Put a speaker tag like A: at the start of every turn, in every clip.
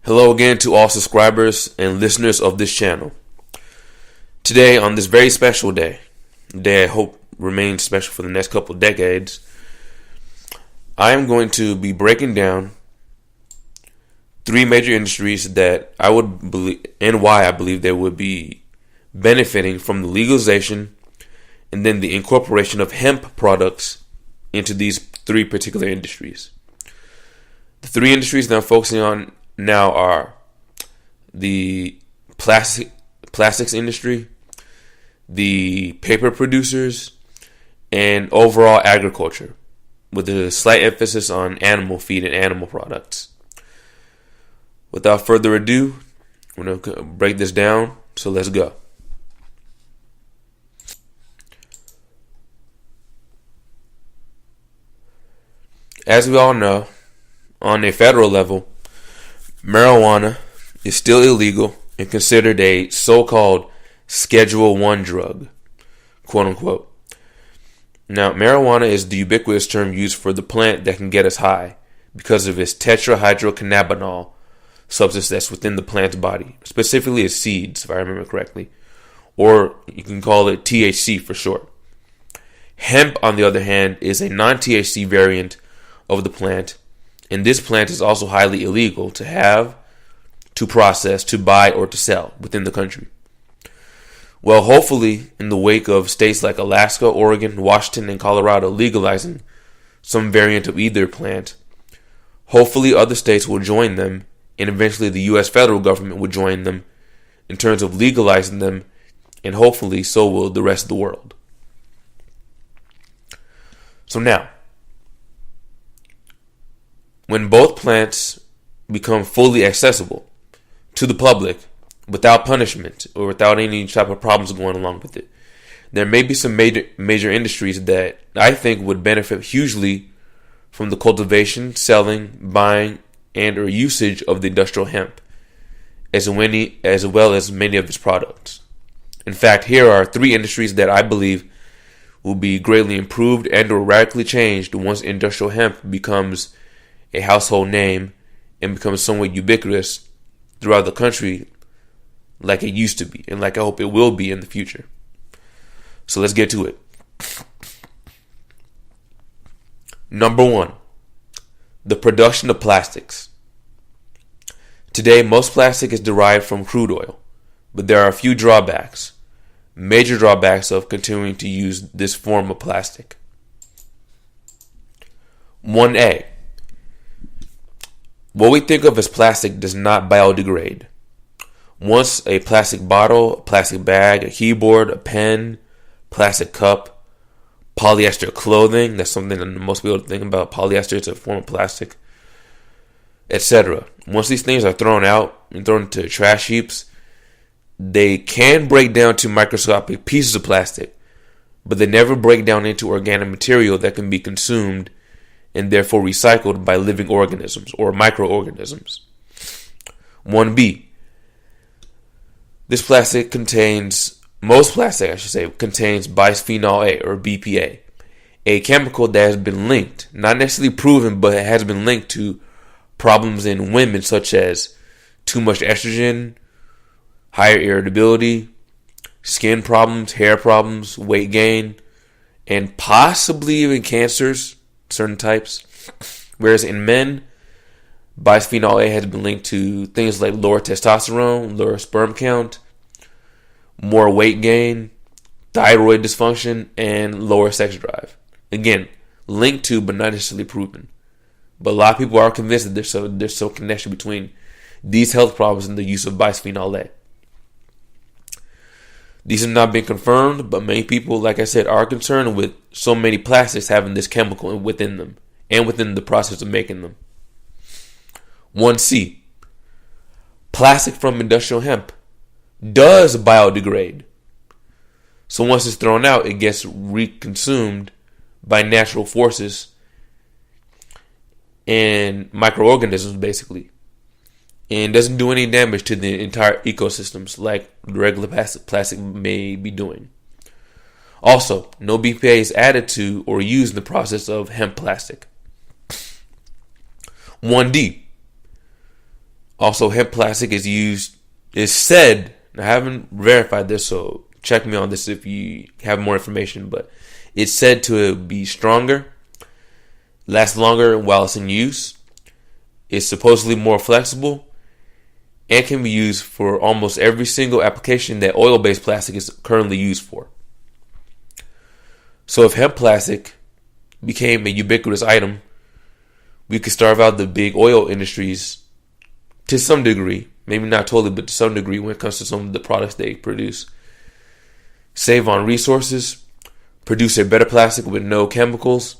A: Hello again to all subscribers and listeners of this channel. Today, on this very special day, a day I hope remains special for the next couple of decades, I am going to be breaking down three major industries that I would believe and why I believe they would be benefiting from the legalization and then the incorporation of hemp products into these three particular industries. The three industries that I'm focusing on now are the plastics industry, the paper producers, and overall agriculture, with a slight emphasis on animal feed and animal products. Without further ado, I'm going to break this down, so let's go. As we all know, on a federal level, marijuana is still illegal and considered a so-called Schedule 1 drug, quote unquote. Now, marijuana is the ubiquitous term used for the plant that can get us high because of its tetrahydrocannabinol substance that's within the plant's body, specifically its seeds, if I remember correctly, or you can call it THC for short. Hemp, on the other hand, is a non-THC variant of the plant, and this plant is also highly illegal to have, to process, to buy, or to sell within the country. Well, hopefully, in the wake of states like Alaska, Oregon, Washington, and Colorado legalizing some variant of either plant, hopefully other states will join them, and eventually the U.S. federal government will join them in terms of legalizing them, and hopefully so will the rest of the world. So now, when both plants become fully accessible to the public without punishment or without any type of problems going along with it, there may be some major industries that I think would benefit hugely from the cultivation, selling, buying, and or usage of the industrial hemp, as well as many of its products. In fact, here are three industries that I believe will be greatly improved and or radically changed once industrial hemp becomes a household name and becomes somewhat ubiquitous throughout the country like it used to be and like I hope it will be in the future. So let's get to it. Number one, the production of plastics. Today, most plastic is derived from crude oil, but there are a few drawbacks, major drawbacks of continuing to use this form of plastic. 1A. What we think of as plastic does not biodegrade. Once a plastic bottle, a plastic bag, a keyboard, a pen, plastic cup, polyester clothing, that's something that most people think about, polyester, it's a form of plastic, etc. Once these things are thrown out and thrown into trash heaps, they can break down to microscopic pieces of plastic, but they never break down into organic material that can be consumed and therefore recycled by living organisms or microorganisms. 1B. Most plastic contains bisphenol A or BPA, a chemical that has been linked, not necessarily proven, but it has been linked to problems in women such as too much estrogen, higher irritability, skin problems, hair problems, weight gain, and possibly even cancers, certain types. Whereas in men, bisphenol A has been linked to things like lower testosterone, lower sperm count, more weight gain, thyroid dysfunction, and lower sex drive. Again, linked to but not necessarily proven. But a lot of people are convinced that there's some connection between these health problems and the use of bisphenol A. These have not been confirmed, but many people, like I said, are concerned with so many plastics having this chemical within them and within the process of making them. 1C. Plastic from industrial hemp does biodegrade. So once it's thrown out, it gets reconsumed by natural forces and microorganisms, basically, and doesn't do any damage to the entire ecosystems like regular plastic may be doing. Also, no BPA is added to or used in the process of hemp plastic. 1D. Also, hemp plastic is said, I haven't verified this, so check me on this if you have more information, but it's said to be stronger, lasts longer while it's in use, is supposedly more flexible, and can be used for almost every single application that oil-based plastic is currently used for. So if hemp plastic became a ubiquitous item, we could starve out the big oil industries to some degree, maybe not totally, but to some degree when it comes to some of the products they produce. Save on resources, produce a better plastic with no chemicals,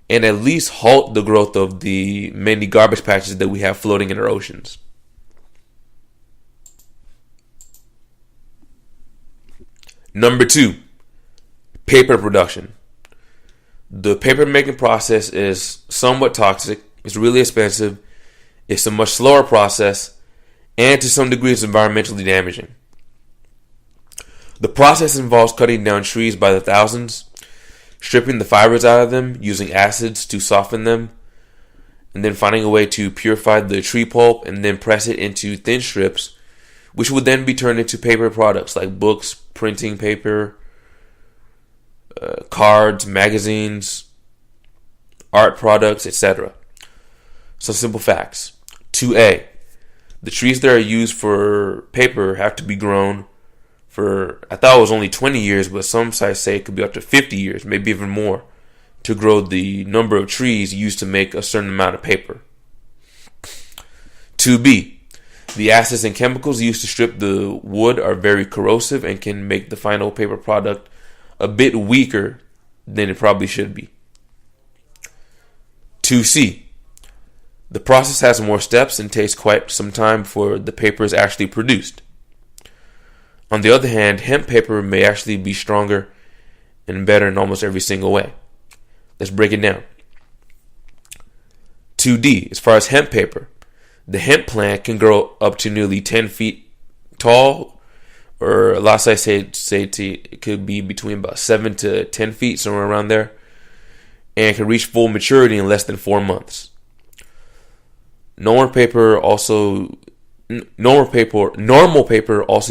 A: and at least halt the growth of the many garbage patches that we have floating in our oceans. Number 2, paper production. The paper making process is somewhat toxic, it's really expensive, it's a much slower process, and to some degree it's environmentally damaging. The process involves cutting down trees by the thousands, stripping the fibers out of them, using acids to soften them, and then finding a way to purify the tree pulp and then press it into thin strips, which would then be turned into paper products like books, printing paper, cards, magazines, art products, etc. Some simple facts. 2A. The trees that are used for paper have to be grown for, I thought it was only 20 years, but some sites say it could be up to 50 years, maybe even more, to grow the number of trees used to make a certain amount of paper. 2B. The acids and chemicals used to strip the wood are very corrosive and can make the final paper product a bit weaker than it probably should be. 2C. The process has more steps and takes quite some time before the paper is actually produced. On the other hand, hemp paper may actually be stronger and better in almost every single way. Let's break it down. 2D. As far as hemp paper, the hemp plant can grow up to nearly 10 feet tall, or a lot of sites say it could be between about 7 to 10 feet, somewhere around there, and can reach full maturity in less than 4 months. Normal paper also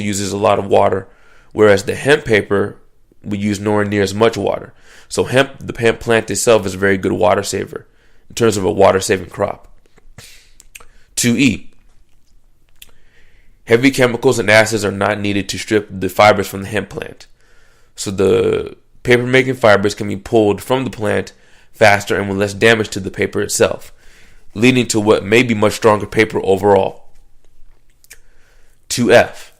A: uses a lot of water, whereas the hemp paper would use nowhere near as much water. So the hemp plant itself is a very good water saver in terms of a water saving crop. 2E. Heavy chemicals and acids are not needed to strip the fibers from the hemp plant. So the paper making fibers can be pulled from the plant faster and with less damage to the paper itself, leading to what may be much stronger paper overall. 2F.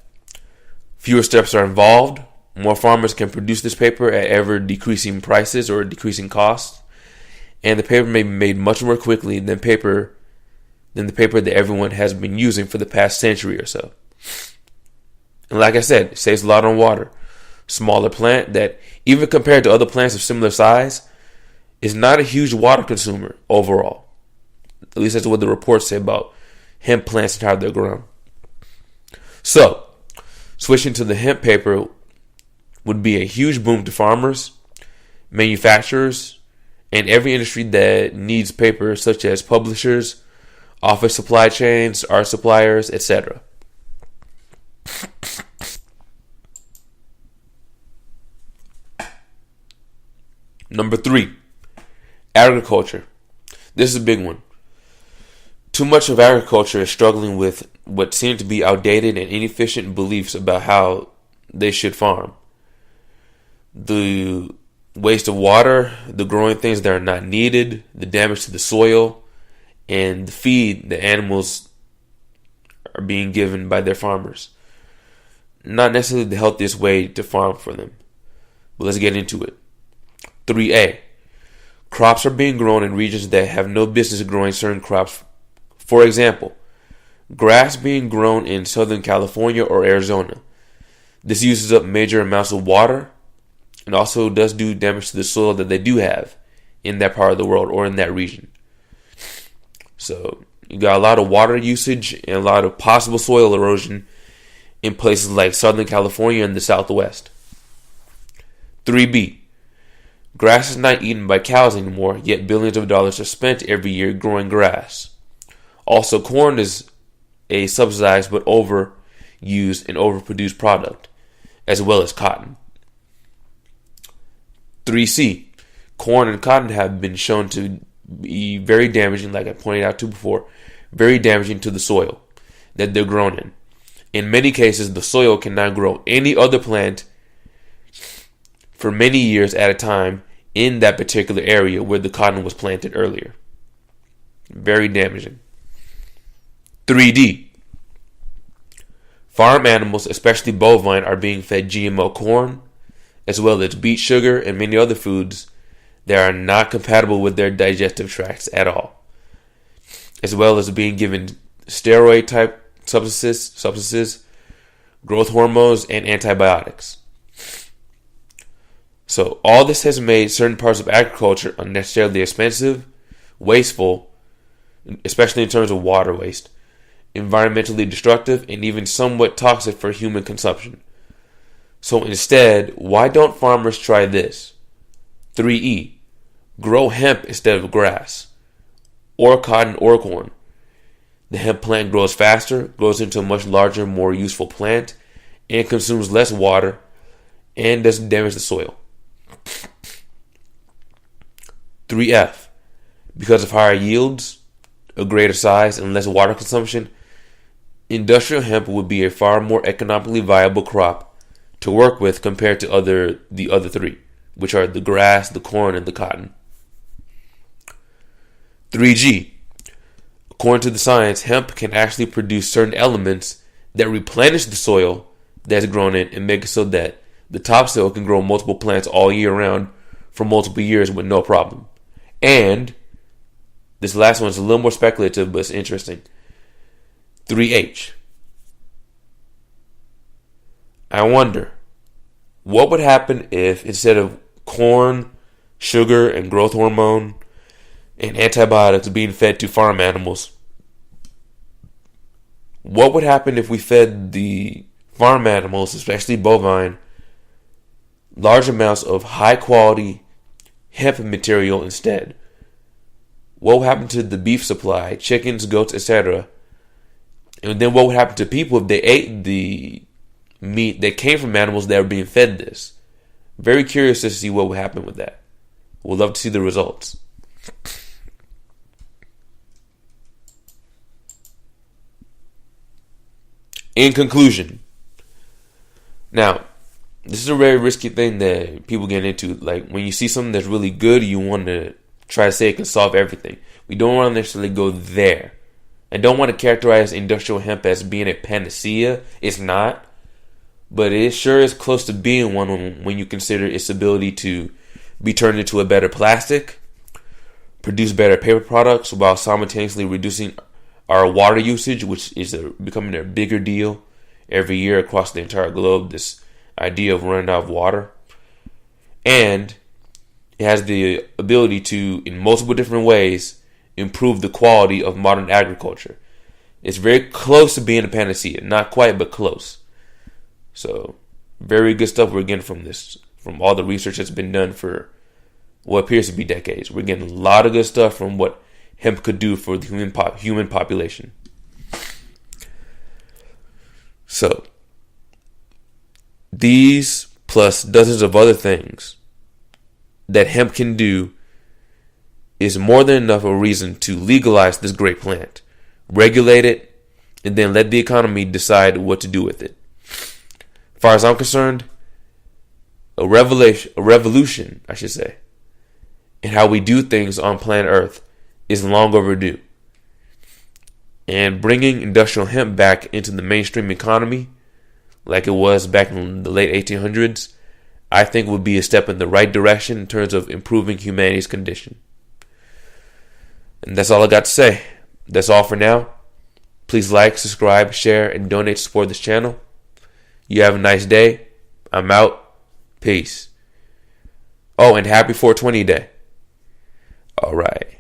A: Fewer steps are involved. More farmers can produce this paper at ever decreasing prices or decreasing costs, and the paper may be made much more quickly than the paper that everyone has been using for the past century or so. And like I said, it saves a lot on water. Smaller plant that, even compared to other plants of similar size, is not a huge water consumer overall. At least that's what the reports say about hemp plants and how they're grown. So, switching to the hemp paper would be a huge boom to farmers, manufacturers, and every industry that needs paper, such as publishers, office supply chains, art suppliers, etc. Number 3, agriculture. This is a big one. Too much of agriculture is struggling with what seem to be outdated and inefficient beliefs about how they should farm. The waste of water, the growing things that are not needed, the damage to the soil, and the feed the animals are being given by their farmers. Not necessarily the healthiest way to farm for them. But let's get into it. 3A. Crops are being grown in regions that have no business growing certain crops. For example, grass being grown in Southern California or Arizona. This uses up major amounts of water and also does do damage to the soil that they do have in that part of the world or in that region. So you got a lot of water usage and a lot of possible soil erosion in places like Southern California and the Southwest. 3B. Grass is not eaten by cows anymore, yet billions of dollars are spent every year growing grass. Also, corn is a subsidized but overused and overproduced product, as well as cotton. 3C. Corn and cotton have been shown to be very damaging, like I pointed out to before, very damaging to the soil that they're grown in. In many cases, the soil cannot grow any other plant for many years at a time in that particular area where the cotton was planted earlier. Very damaging. 3D. Farm animals, especially bovine, are being fed GMO corn, as well as beet sugar and many other foods that are not compatible with their digestive tracts at all, as well as being given steroid type substances, growth hormones, and antibiotics. So all this has made certain parts of agriculture unnecessarily expensive, wasteful, especially in terms of water waste, environmentally destructive, and even somewhat toxic for human consumption. So instead, why don't farmers try this? 3E. Grow hemp instead of grass, or cotton or corn. The hemp plant grows faster, grows into a much larger, more useful plant, and consumes less water, and doesn't damage the soil. 3F. Because of higher yields, a greater size, and less water consumption, industrial hemp would be a far more economically viable crop to work with compared to the other three, which are the grass, the corn, and the cotton. 3G. According to the science, hemp can actually produce certain elements that replenish the soil that's grown in and make it so that the topsoil can grow multiple plants all year round for multiple years with no problem. And this last one is a little more speculative, but it's interesting. 3H. I wonder, what would happen if instead of corn, sugar, and growth hormone and antibiotics being fed to farm animals, what would happen if we fed the farm animals, especially bovine, large amounts of high quality hemp material instead? What would happen to the beef supply, chickens, goats, etc.? And then what would happen to people if they ate the meat that came from animals that were being fed this? Very curious to see what would happen with that. We'd love to see the results. In conclusion, now, this is a very risky thing that people get into. Like, when you see something that's really good, you want to try to say it can solve everything. We don't want to necessarily go there. I don't want to characterize industrial hemp as being a panacea. It's not. But it sure is close to being one when you consider its ability to be turned into a better plastic, produce better paper products while simultaneously reducing our water usage, which is becoming a bigger deal every year across the entire globe, this idea of running out of water. And it has the ability to, in multiple different ways, improve the quality of modern agriculture. It's very close to being a panacea. Not quite, but close. So, very good stuff we're getting from this, from all the research that's been done for what appears to be decades. We're getting a lot of good stuff from what hemp could do for the human population. So, these plus dozens of other things that hemp can do is more than enough of a reason to legalize this great plant, regulate it, and then let the economy decide what to do with it. As far as I'm concerned, a revolution, in how we do things on planet Earth is long overdue. And bringing industrial hemp back into the mainstream economy, like it was back in the late 1800s, I think would be a step in the right direction in terms of improving humanity's condition. And that's all I got to say. That's all for now. Please like, subscribe, share, and donate to support this channel. You have a nice day. I'm out. Peace. Oh, and happy 420 day. All right.